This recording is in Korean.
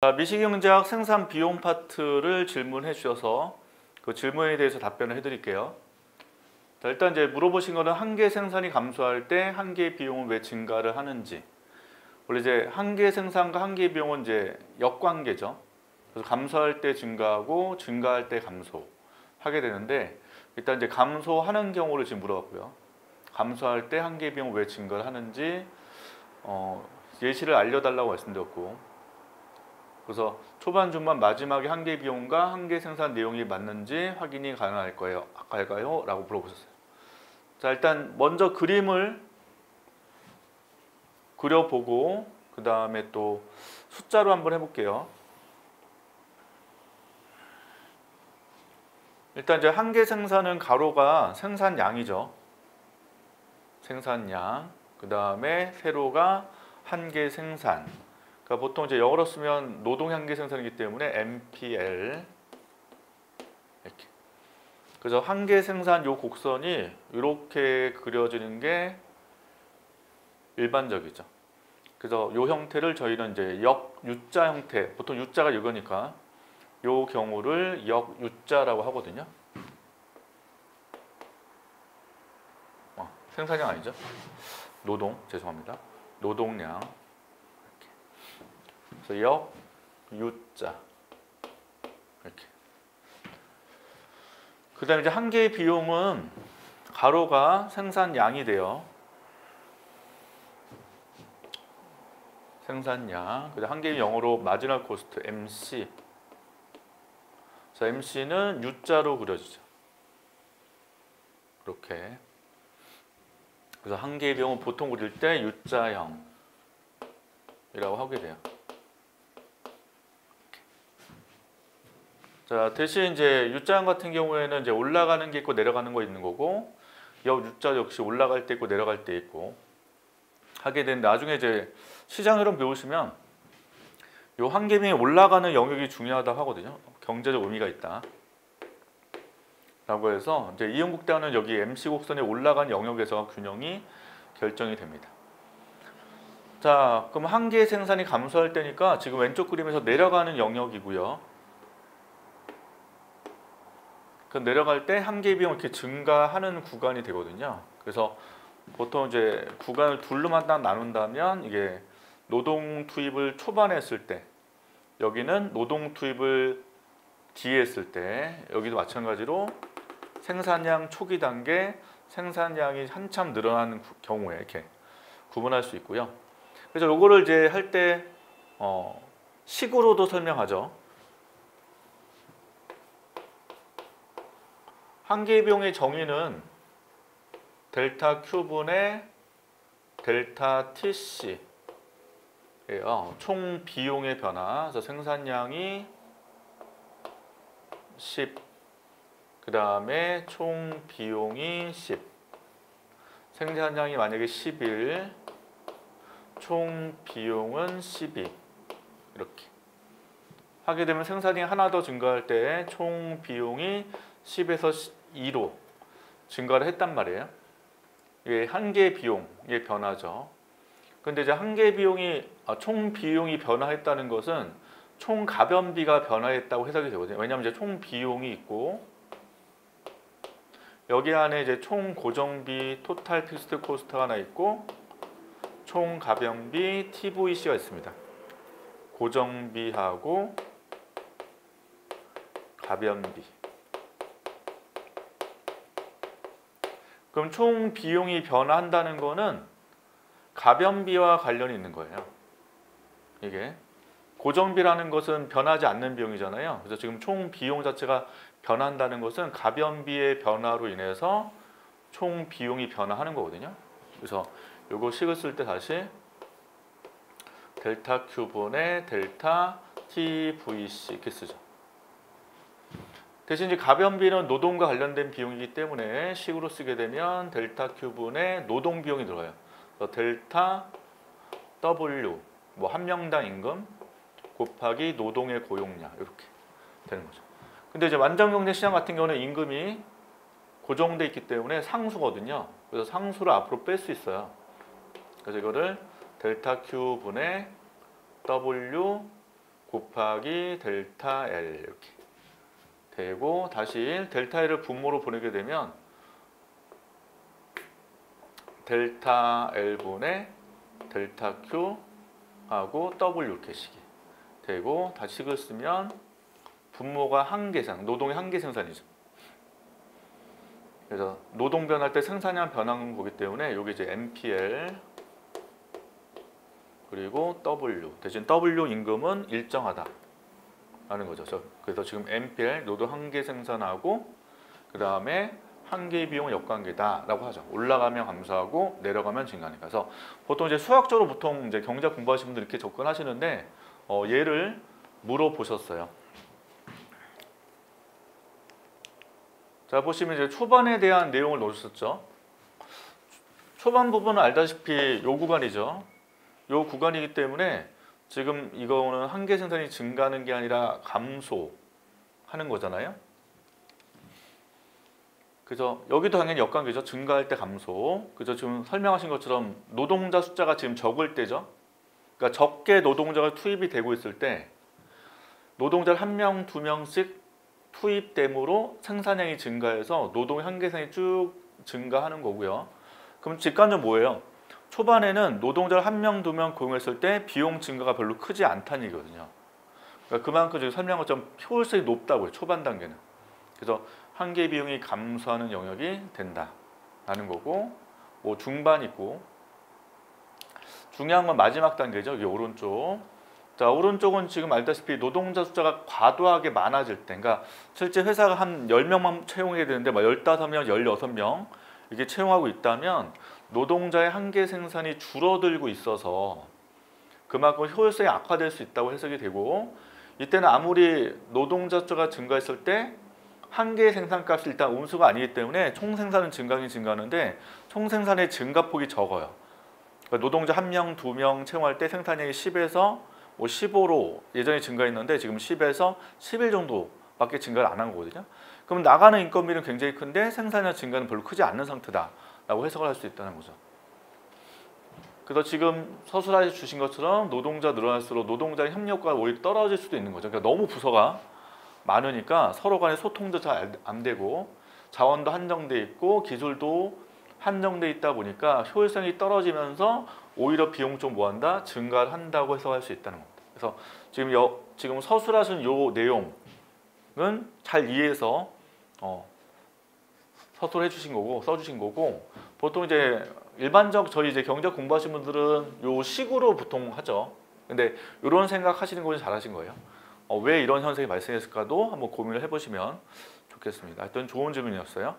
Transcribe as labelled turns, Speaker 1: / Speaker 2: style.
Speaker 1: 자, 미시경제학 생산 비용 파트를 질문해 주셔서 그 질문에 대해서 답변을 해드릴게요. 자, 일단 이제 물어보신 거는 한 개 생산이 감소할 때 한 개의 비용은 왜 증가를 하는지. 원래 이제 한 개 생산과 한 개의 비용은 이제 역관계죠. 그래서 감소할 때 증가하고 증가할 때 감소하게 되는데, 일단 이제 감소하는 경우를 지금 물어봤고요. 감소할 때 한 개의 비용은 왜 증가를 하는지 예시를 알려달라고 말씀드렸고, 그래서 초반, 중반, 마지막에 한 개의 비용과 한 개 생산 내용이 맞는지 확인이 가능할까요? 라고 물어보셨어요. 자, 일단 먼저 그림을 그려보고 그 다음에 또 숫자로 한번 해볼게요. 일단 이제 한 개 생산은 가로가 생산량이죠. 생산량. 그 다음에 세로가 한 개 생산. 그러니까 보통 이제 영어로 쓰면 노동 한 개 생산이기 때문에 MPL 이렇게. 그래서 한 개 생산 요 곡선이 이렇게 그려지는 게 일반적이죠. 그래서 요 형태를 저희는 이제 역U자 형태, 보통 U자가 이거니까 요 경우를 역U자라고 하거든요. 생산량 아니죠? 노동, 죄송합니다. 노동량. 그래서 역U자 이렇게. 그 다음에 이제 한 개의 비용은 가로가 생산량이 돼요. 생산량. 그다음 한 개의 영어로 마지널 코스트 MC. 자, MC는 U자로 그려지죠. 이렇게. 그래서 한 개의 비용은 보통 그릴 때 U자형이라고 하게 돼요. 자, 대신 이제 U자형 같은 경우에는 이제 올라가는 게 있고 내려가는 거 있는 거고, U자 역시 올라갈 때 있고 내려갈 때 있고 하게 되는데, 나중에 이제 시장 흐름 배우시면 요 한 개 비용이 올라가는 영역이 중요하다고 하거든요. 경제적 의미가 있다. 라고 해서 이제 이용국대학은 여기 MC 곡선에 올라간 영역에서 균형이 결정이 됩니다. 자, 그럼 한 개의 생산이 감소할 때니까 지금 왼쪽 그림에서 내려가는 영역이고요. 그 내려갈 때 한 개의 비용이 이렇게 증가하는 구간이 되거든요. 그래서 보통 이제 구간을 둘로만 딱 나눈다면 이게 노동 투입을 초반에 했을 때, 여기는 노동 투입을 뒤에 했을 때, 여기도 마찬가지로 생산량 초기 단계, 생산량이 한참 늘어나는 경우에 이렇게 구분할 수 있고요. 그래서 요거를 이제 할 때 식으로도 설명하죠. 한 개의 비용의 정의는 델타 Q분의 델타 TC 예요. 총 비용의 변화. 그래서 생산량이 10, 그 다음에 총 비용이 10. 생산량이 만약에 11, 총 비용은 12. 이렇게 하게 되면 생산량이 하나 더 증가할 때 총 비용이 10에서 2로 증가를 했단 말이에요. 이게 한 개의 비용의 변화죠. 근데 이제 한 개의 비용이 총 비용이 변화했다는 것은 총 가변비가 변화했다고 해석이 되거든요. 왜냐하면 이제 총 비용이 있고 여기 안에 이제 총 고정비 토탈 픽스드 코스트가 하나 있고 총 가변비 TVC가 있습니다. 고정비하고 가변비. 그럼 총 비용이 변화한다는 거는 가변비와 관련이 있는 거예요. 이게 고정비라는 것은 변하지 않는 비용이잖아요. 그래서 지금 총 비용 자체가 변한다는 것은 가변비의 변화로 인해서 총 비용이 변화하는 거거든요. 그래서 요거 식을 쓸 때 다시 델타 Q분의 델타 TVC 이렇게 쓰죠. 대신 이제 가변비는 노동과 관련된 비용이기 때문에 식으로 쓰게 되면 델타 Q분의 노동 비용이 들어가요. 그래서 델타 W 뭐 한 명당 임금 곱하기 노동의 고용량 이렇게 되는 거죠. 근데 이제 완전경제 시장 같은 경우는 임금이 고정돼 있기 때문에 상수거든요. 그래서 상수를 앞으로 뺄 수 있어요. 그래서 이거를 델타 Q분의 W 곱하기 델타 L 이렇게 되고, 다시 델타 L을 분모로 보내게 되면 델타 L분의 델타 Q 하고 W 이렇게 식이 되고, 다시 식을 쓰면 분모가 한계생, 노동의 한계 생산이죠. 그래서 노동 변할 때 생산량 변하는 거기 때문에 여기 이제 MPL 그리고 W 대신 W 임금은 일정하다 라는 거죠. 그래서 지금 MPL 노동 한계 생산하고 그 다음에 한계 비용 역관계다 라고 하죠. 올라가면 감소하고 내려가면 증가하니까. 그래서 보통 이제 수학적으로 보통 이제 경제 공부하시는 분들 이렇게 접근하시는데 얘를 물어보셨어요. 자, 보시면 이제 초반에 대한 내용을 넣으셨죠. 초반 부분은 알다시피 요 구간이죠. 요 구간이기 때문에 지금 이거는 한계 생산이 증가하는 게 아니라 감소하는 거잖아요. 그래서 여기도 당연히 역관계죠. 증가할 때 감소. 그죠? 지금 설명하신 것처럼 노동자 숫자가 지금 적을 때죠. 그러니까 적게 노동자가 투입이 되고 있을 때 노동자를 1명, 2명씩 투입됨으로 생산량이 증가해서 노동의 한계선이 쭉 증가하는 거고요. 그럼 직관적으로 뭐예요? 초반에는 노동자를 1명, 2명 고용했을 때 비용 증가가 별로 크지 않다는 얘기거든요. 그러니까 그만큼 지금 설명한 것처럼 효율성이 높다고요. 초반 단계는. 그래서 한계 비용이 감소하는 영역이 된다라는 거고, 뭐 중반 있고, 중요한 건 마지막 단계죠. 여기 오른쪽. 자, 오른쪽은 지금 알다시피 노동자 숫자가 과도하게 많아질 때, 그러니까 실제 회사가 한 10명만 채용해야 되는데 막 15명, 16명 이렇게 채용하고 있다면 노동자의 한계 생산이 줄어들고 있어서 그만큼 효율성이 악화될 수 있다고 해석이 되고, 이때는 아무리 노동자 숫자가 증가했을 때 한계 생산값이 일단 음수가 아니기 때문에 총 생산은 증가하긴 증가하는데 총 생산의 증가폭이 적어요. 그러니까 노동자 1명, 2명 채용할 때 생산량이 10에서 15로 예전에 증가했는데 지금 10에서 11 정도밖에 증가를 안 한 거거든요. 그럼 나가는 인건비는 굉장히 큰데 생산량 증가는 별로 크지 않는 상태다라고 해석을 할 수 있다는 거죠. 그래서 지금 서술해 주신 것처럼 노동자 늘어날수록 노동자의 협력과 오히려 떨어질 수도 있는 거죠. 그러니까 너무 부서가 많으니까 서로 간의 소통도 잘 안 되고 자원도 한정돼 있고 기술도 한정돼 있다 보니까 효율성이 떨어지면서 오히려 비용 좀 뭐한다? 증가를 한다고 해석할 수 있다는 겁니다. 그래서 지금 서술하신 요 내용은 잘 이해해서 서술해 주신 거고 써주신 거고, 보통 이제 일반적 저희 이제 경제 공부하시는 분들은 요 식으로 보통 하죠. 근데 이런 생각 하시는 거 잘하신 거예요. 왜 이런 현상이 발생했을까도 한번 고민을 해보시면 좋겠습니다. 하여튼 좋은 질문이었어요.